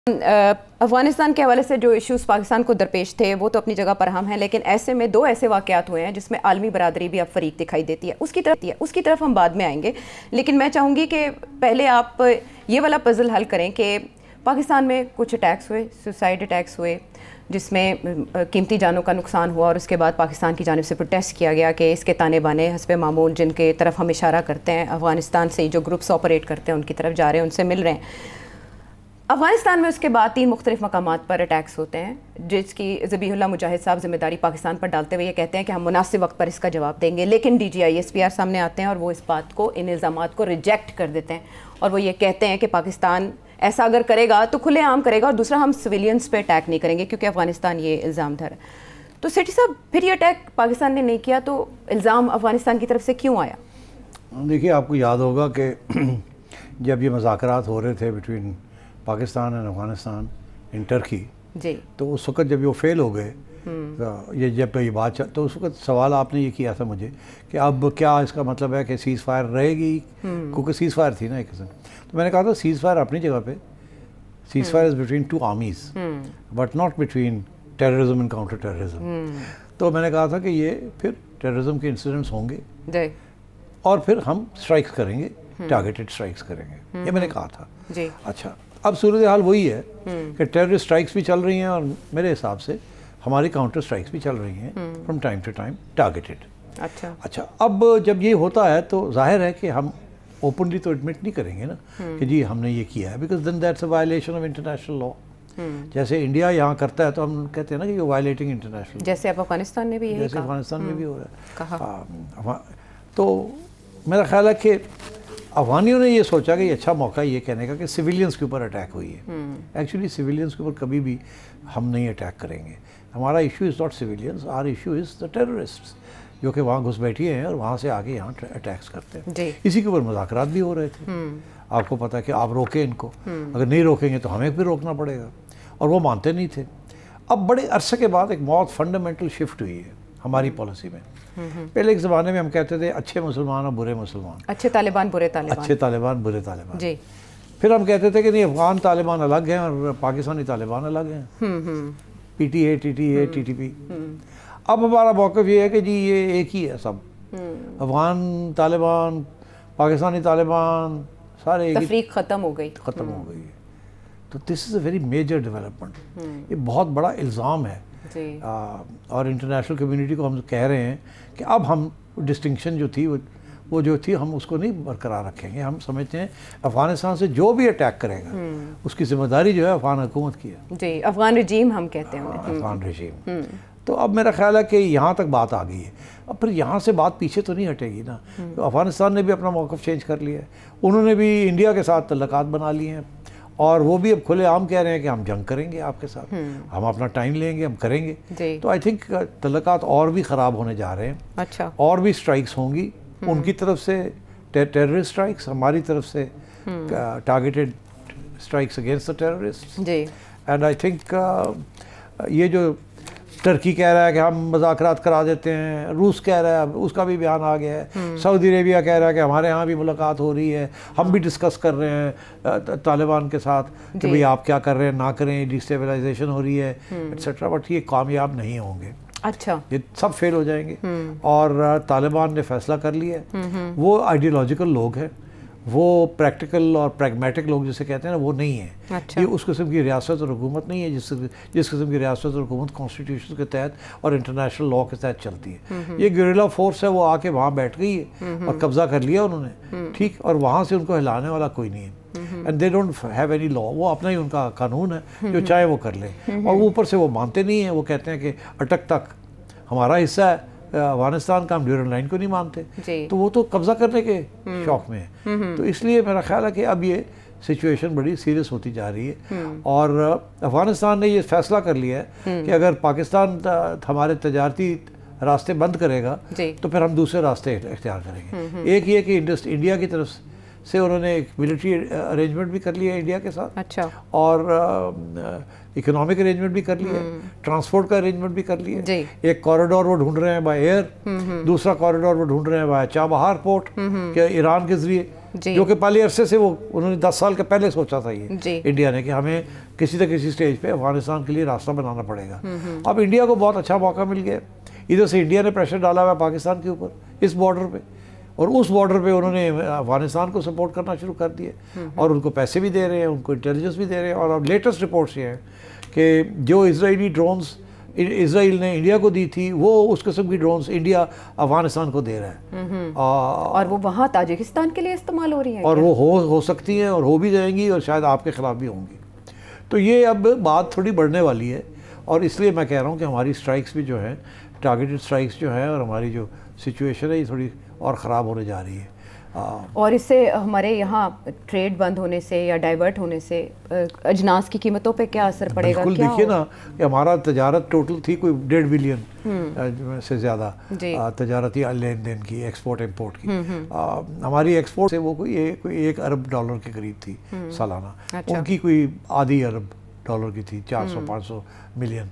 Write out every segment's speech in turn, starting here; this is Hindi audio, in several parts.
अफ़गानिस्तान के हवाले से जो इश्यूज़ पाकिस्तान को दरपेश थे वो तो अपनी जगह पर अहम हैं, लेकिन ऐसे में दो ऐसे वाक़यात हुए हैं जिसमें आलमी बरादरी भी अब फरीक दिखाई देती है। उसकी तरफ हम बाद में आएंगे, लेकिन मैं चाहूँगी कि पहले आप ये वाला पज़ल हल करें कि पाकिस्तान में कुछ अटैक्स हुए, सुसाइड अटैक्स हुए, जिसमें कीमती जानों का नुकसान हुआ और उसके बाद पाकिस्तान की जानिब से प्रोटेस्ट किया गया कि इसके ताने बाने हस्बे मामूल जिनके तरफ हम इशारा करते हैं, अफ़गानिस्तान से जो ग्रुप्स ऑपरेट करते हैं उनकी तरफ जा रहे हैं, उनसे मिल रहे हैं। अफ़गानिस्तान में उसके बाद 3 मुख्तलिफ मकामात पर अटैक्स होते हैं, जिसकी ज़बीहुल्लाह मुजाहिद साहब जिम्मेदारी पाकिस्तान पर डालते हुए ये कहते हैं कि हम मुनासिब वक्त पर इसका जवाब देंगे, लेकिन DGI SPR सामने आते हैं और वो इस बात को, इन इल्ज़ामात को रिजेक्ट कर देते हैं और वो ये कहते हैं कि पाकिस्तान ऐसा अगर करेगा तो खुलेआम करेगा और दूसरा हम सिविलियंस पे अटैक नहीं करेंगे क्योंकि अफ़गानिस्तान ये इल्ज़ाम धर। तो सेठी साहब, फिर ये अटैक पाकिस्तान ने नहीं किया तो इल्ज़ाम अफ़गानिस्तान की तरफ से क्यों आया? देखिए, आपको याद होगा कि जब ये मुज़ाकरात हो रहे थे between Pakistan and Afghanistan in Turkey ji, तो उस वक्त जब ये फेल हो गए, तो ये बात तो उस वक्त सवाल आपने ये किया था मुझे कि अब क्या इसका मतलब है कि सीज़ फायर रहेगी, क्योंकि सीज़ फायर थी ना एक किस्म। तो मैंने कहा था सीज़ फायर अपनी जगह पे, seize fire is between 2 armies but not between terrorism and counter terrorism. तो मैंने कहा था कि ये फिर टेररिज्म के इंसिडेंट्स होंगे और फिर हम स्ट्राइक्स करेंगे, टारगेटेड स्ट्राइक्स करेंगे, ये मैंने कहा था जी। अच्छा, अब सूरत हाल वही है कि टेररिस्ट स्ट्राइक्स भी चल रही हैं और मेरे हिसाब से हमारी काउंटर स्ट्राइक्स भी चल रही हैं from time to time targeted. अच्छा, अब जब ये होता है तो जाहिर है कि हम ओपनली तो एडमिट नहीं करेंगे ना कि जी हमने ये किया है, because then that's a violation of international law. जैसे इंडिया यहाँ करता है तो हम कहते हैं ना कि ये वायलेटिंग इंटरनेशनल, जैसे अफगानिस्तान में भी यही जैसे अफगानिस्तान में भी हो रहा है। तो मेरा ख्याल है कि अफगानियों ने ये सोचा कि अच्छा मौका ये कहने का कि सिविलियंस के ऊपर अटैक हुई है। एक्चुअली सिविलियंस के ऊपर कभी भी हम नहीं अटैक करेंगे। हमारा issue is not civilians, our issue is the terrorists जो कि वहाँ घुस बैठे हैं और वहाँ से आके यहाँ अटैक्स करते हैं। इसी के ऊपर मुज़ाकरात भी हो रहे थे। आपको पता है कि आप रोकें इनको, अगर नहीं रोकेंगे तो हमें भी रोकना पड़ेगा, और वो मानते नहीं थे। अब बड़े अरसे के बाद एक बहुत फंडामेंटल शिफ्ट हुई है हमारी पॉलिसी में। पहले एक ज़माने में हम कहते थे अच्छे मुसलमान और बुरे मुसलमान, अच्छे तालिबान बुरे तालिबान, अच्छे तालिबान बुरे तालिबान जी। फिर हम कहते थे कि नहीं, अफगान तालिबान अलग हैं और पाकिस्तानी तालिबान अलग हैं, PTA TTA TTP। अब हमारा मौक़िफ़ ये है कि जी ये एक ही है सब, अफगान तालिबान पाकिस्तानी तालिबान सारे एक, तफरीक ख़त्म हो गई है। तो this is a very major development, ये बहुत बड़ा इल्ज़ाम है और इंटरनेशनल कम्युनिटी को हम कह रहे हैं कि अब हम डिस्टिंक्शन जो थी वो जो थी हम उसको नहीं बरकरार रखेंगे। हम समझते हैं अफ़गानिस्तान से जो भी अटैक करेगा उसकी जिम्मेदारी जो है अफ़गान हुकूमत की है जी, अफ़गान रजीम हम कहते हैं, अफ़गान रजीम। तो अब मेरा ख्याल है कि यहाँ तक बात आ गई है, अब फिर यहाँ से बात पीछे तो नहीं हटेगी ना। तो अफ़गानिस्तान ने भी अपना मौक़िफ़ चेंज कर लिया है, उन्होंने भी इंडिया के साथ तल्लुकात बना लिए हैं और वो भी अब खुलेआम कह रहे हैं कि हम जंग करेंगे आपके साथ, हम अपना टाइम लेंगे, हम करेंगे। तो आई थिंक तल्लुकात और भी ख़राब होने जा रहे हैं। अच्छा, और भी स्ट्राइक्स होंगी उनकी तरफ से, टेररिस्ट स्ट्राइक्स, हमारी तरफ से targeted strikes against the terrorist जी। एंड आई थिंक ये जो टर्की कह रहा है कि हम मुज़ाकरात करा देते हैं, रूस कह रहा है, उसका भी बयान आ गया है, सऊदी अरेबिया कह रहा है कि हमारे यहाँ भी मुलाकात हो रही है, हम भी डिस्कस कर रहे हैं तालिबान के साथ कि भाई आप क्या कर रहे हैं, ना करें, डिस्टेबलाइजेशन हो रही है एट्सेट्रा, बट ये कामयाब नहीं होंगे। अच्छा, ये सब फेल हो जाएंगे। और तालिबान ने फैसला कर लिया है, वो आइडियोलॉजिकल लोग हैं, वो प्रैक्टिकल और प्रैग्मेटिक लोग जिसे कहते हैं ना, वो नहीं है। अच्छा। ये उस किस्म की रियासत और हुकूमत नहीं है जिस किस्म की रियासत और हुकूमत कॉन्स्टिट्यूशन के तहत और इंटरनेशनल लॉ के तहत चलती है। ये गुरिल्ला फोर्स है, वो आके वहाँ बैठ गई है और कब्जा कर लिया उन्होंने, ठीक, और वहाँ से उनको हिलाने वाला कोई नहीं है। And they don't have any law, वो अपना ही उनका कानून है, जो चाहे वो कर ले। और वो ऊपर से वो मानते नहीं हैं, वो कहते हैं कि अटक तक हमारा हिस्सा है अफगानिस्तान का, हम ड्यूरेंट लाइन को नहीं मानते, तो वो तो कब्जा करने के शौक में है। तो इसलिए मेरा ख्याल है कि अब ये सिचुएशन बड़ी सीरियस होती जा रही है और अफगानिस्तान ने ये फैसला कर लिया है कि अगर पाकिस्तान हमारे तजारती रास्ते बंद करेगा तो फिर हम दूसरे रास्ते इख्तियार करेंगे। एक ये कि इंडिया की तरफ से उन्होंने एक मिलिट्री अरेंजमेंट भी कर लिया इंडिया के साथ। अच्छा, और इकोनॉमिक अरेंजमेंट भी कर लिया, ट्रांसपोर्ट का अरेंजमेंट भी कर लिया। एक कॉरिडोर वो ढूंढ रहे हैं बाय एयर, दूसरा कॉरिडोर वो ढूंढ रहे हैं बाय चाबहार पोर्ट के ईरान के जरिए। जो कि पहले अरसे से वो उन्होंने 10 साल के पहले सोचा था ये इंडिया ने कि हमें किसी न किसी स्टेज पे अफगानिस्तान के लिए रास्ता बनाना पड़ेगा। अब इंडिया को बहुत अच्छा मौका मिल गया, इधर से इंडिया ने प्रेशर डाला हुआ है पाकिस्तान के ऊपर इस बॉर्डर पे, और उस बॉर्डर पे उन्होंने अफगानिस्तान को सपोर्ट करना शुरू कर दिया और उनको पैसे भी दे रहे हैं, उनको इंटेलिजेंस भी दे रहे हैं। और अब लेटेस्ट रिपोर्ट्स ये हैं कि जो इजरायली ड्रोन्स इसराइल ने इंडिया को दी थी वो उस किस्म की ड्रोन्स इंडिया अफगानिस्तान को दे रहा है और वो वहाँ ताजिकिस्तान के लिए इस्तेमाल हो रही है और वो हो सकती हैं और हो भी जाएंगी और शायद आपके ख़िलाफ़ भी होंगी। तो ये अब बात थोड़ी बढ़ने वाली है और इसलिए मैं कह रहा हूँ कि हमारी स्ट्राइक्स भी जो हैं, टारगेटेड स्ट्राइक्स जो हैं, और हमारी जो सिचुएशन है ये थोड़ी और ख़राब होने जा रही है। और इससे हमारे यहाँ ट्रेड बंद होने से या डाइवर्ट होने से अजनास की कीमतों पे क्या असर पड़ेगा? बिल्कुल, देखिए ना कि हमारा तजारत टोटल थी कोई 1.5 बिलियन से ज़्यादा तजारती लेन देन की, एक्सपोर्ट इम्पोर्ट की। हमारी एक्सपोर्ट से वो कोई 1 अरब डॉलर के करीब थी सालाना। अच्छा। उनकी कोई आधी अरब डॉलर की थी, 400-500 मिलियन।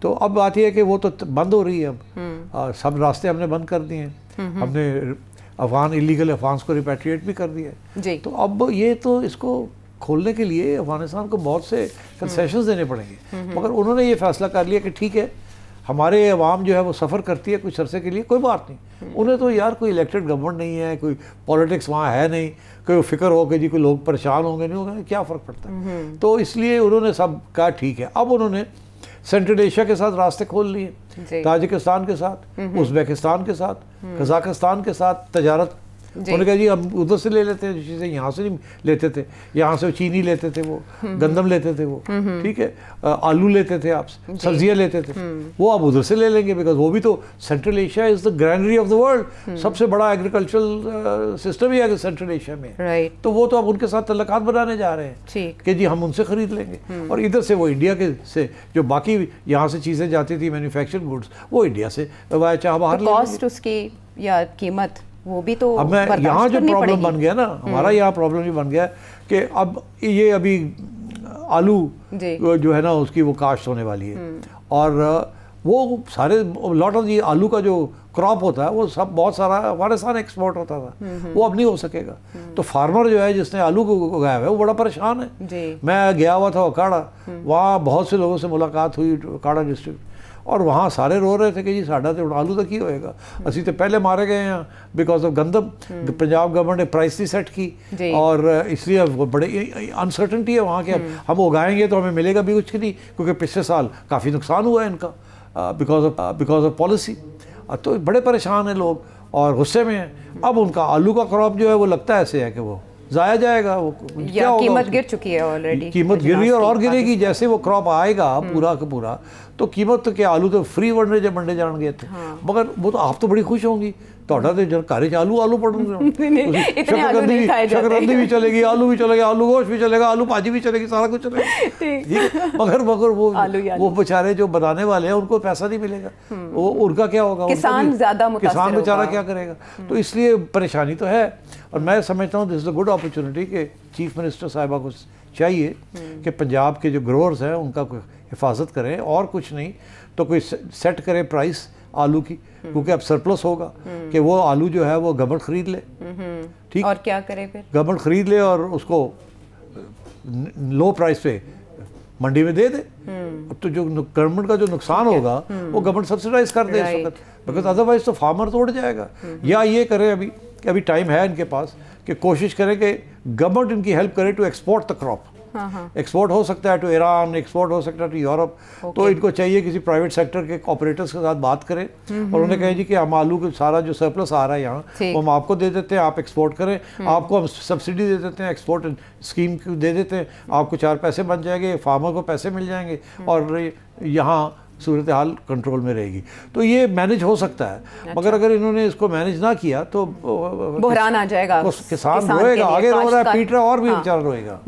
तो अब बात यह है कि वो तो बंद हो रही है अब, सब रास्ते हमने बंद कर दिए हैं। हमने अफगान इलीगल अफगान्स को रिपैट्रिएट भी कर दिया है। तो अब ये तो इसको खोलने के लिए अफगानिस्तान को बहुत से कंसेशंस देने पड़ेंगे, मगर उन्होंने ये फैसला कर लिया कि ठीक है हमारे अवाम जो है वो सफ़र करती है कुछ अरसे के लिए, कोई बात नहीं। उन्हें तो यार कोई इलेक्टेड गवर्नमेंट नहीं है, कोई पॉलिटिक्स वहाँ है नहीं, कोई फिक्र हो कि जी कोई लोग परेशान होंगे नहीं होंगे, क्या फ़र्क पड़ता है। तो इसलिए उन्होंने सब कहा ठीक है। अब उन्होंने सेंट्रल एशिया के साथ रास्ते खोल लिए, ताजिकिस्तान के साथ, उज़्बेकिस्तान के साथ, कज़ाकिस्तान के साथ तजारत। उन्होंने कहा जी हम उधर से ले लेते हैं, चीज़ें यहाँ से नहीं लेते थे, यहाँ से चीनी लेते थे, वो गंदम लेते थे, वो ठीक है, आलू लेते थे, आप सब्जियाँ लेते थे, वो आप उधर से ले लेंगे, बिकॉज वो भी तो central Asia is the granary of the world, सबसे बड़ा एग्रीकल्चरल सिस्टम ही है सेंट्रल एशिया में। तो वो तो अब उनके साथ तल्लुकात बनाने जा रहे हैं कि जी हम उनसे खरीद लेंगे, और इधर से वो इंडिया के से जो बाकी यहाँ से चीज़ें जाती थी मैन्युफैक्चर्ड गुड्स, वो इंडिया से चाह बाहर कॉस्ट उसकी या कीमत वो भी तो। अब मैं यहाँ जो प्रॉब्लम बन गया ना, हमारा यहाँ प्रॉब्लम ये बन गया कि अब ये अभी आलू जो है ना उसकी वो काश्त होने वाली है, और वो सारे लॉट ऑफ ये आलू का जो क्रॉप होता है वो सब बहुत सारा अफगानिस्तान एक्सपोर्ट होता था, वो अब नहीं हो सकेगा। तो फार्मर जो है जिसने आलू को उगाया है वो बड़ा परेशान है। मैं गया हुआ था अकाड़ा, वहाँ बहुत से लोगों से मुलाकात हुई अकाड़ा डिस्ट्रिक्ट, और वहाँ सारे रो रहे थे कि जी साढ़ा तो आलू तक ही होएगा, असी तो पहले मारे गए हैं बिकॉज ऑफ गंदम। पंजाब गवर्नमेंट ने प्राइस नहीं सेट की और इसलिए बड़े अनसर्टनटी है वहाँ के। हम उगाएंगे तो हमें मिलेगा भी कुछ नहीं, क्योंकि पिछले साल काफ़ी नुकसान हुआ है इनका बिकॉज ऑफ पॉलिसी। तो बड़े परेशान हैं लोग और गुस्से में हैं। अब उनका आलू का क्रॉप जो है वो लगता है ऐसे है कि वो ज़ाया जाएगा, वो क्या होगा, कीमत गिर चुकी है ऑलरेडी, कीमत गिर रही है और गिरेगी। जैसे वो क्रॉप आएगा पूरा का पूरा तो कीमत तो क्या, आलू तो फ्री बनने जाएंगे थे। मगर वो तो आप तो बड़ी खुश होंगी, ਤੁਹਾਡਾ ਤੇ ਜਰ ਘਰੇ ਚ ਆਲੂ ਪੜਨਗੇ, शकरकंदी भी चलेगी, आलू भी चलेगा, आलू गोश्त भी चलेगा, आलू भाजी भी चलेगी, सारा कुछ चलेगा, ठीक। मगर वो बेचारे जो बनाने वाले हैं उनको पैसा नहीं मिलेगा, वो उनका क्या होगा, किसान ज्यादा मुतासिर किसान बेचारा क्या करेगा। तो इसलिए परेशानी तो है, और मैं समझता हूँ this is a good opportunity कि चीफ मिनिस्टर साहिबा को चाहिए कि पंजाब के जो ग्रोअर्स हैं उनका कोई हिफाजत करें, और कुछ नहीं तो कोई सेट करे प्राइस आलू की, क्योंकि अब सरप्लस होगा कि वो आलू जो है वो गवर्नमेंट खरीद ले, ठीक। और क्या करे फिर, गवर्नमेंट खरीद ले और उसको लो प्राइस पे मंडी में दे दे। तो जो गवर्नमेंट का जो नुकसान होगा वो गवर्नमेंट सब्सिडाइज कर दे इस वक्त, बिकॉज अदरवाइज तो फार्मर तो उड़ जाएगा। या ये करें अभी टाइम है इनके पास कि कोशिश करें कि गवर्नमेंट इनकी हेल्प करे to export the crop. Export हो सकता है टू ईरान, एक्सपोर्ट हो सकता है टू यूरोप। तो इनको चाहिए किसी प्राइवेट सेक्टर के ऑपरेटर्स के साथ बात करें और उन्हें कहें जी कि हम आलू का सारा जो सरप्लस आ रहा है यहाँ वो हम आपको दे देते हैं, आप एक्सपोर्ट करें, आपको हम सब्सिडी दे देते हैं, एक्सपोर्ट स्कीम दे देते हैं, आपको 4 पैसे बन जाएंगे, फार्मर को पैसे मिल जाएंगे और यहाँ सूरत हाल कंट्रोल में रहेगी। तो ये मैनेज हो सकता है। अच्छा। मगर अगर इन्होंने इसको मैनेज ना किया तो बहरान आ जाएगा, किसान रोएगा, आगे रो रहा है, पीट रहा और भी बेचारा रोएगा।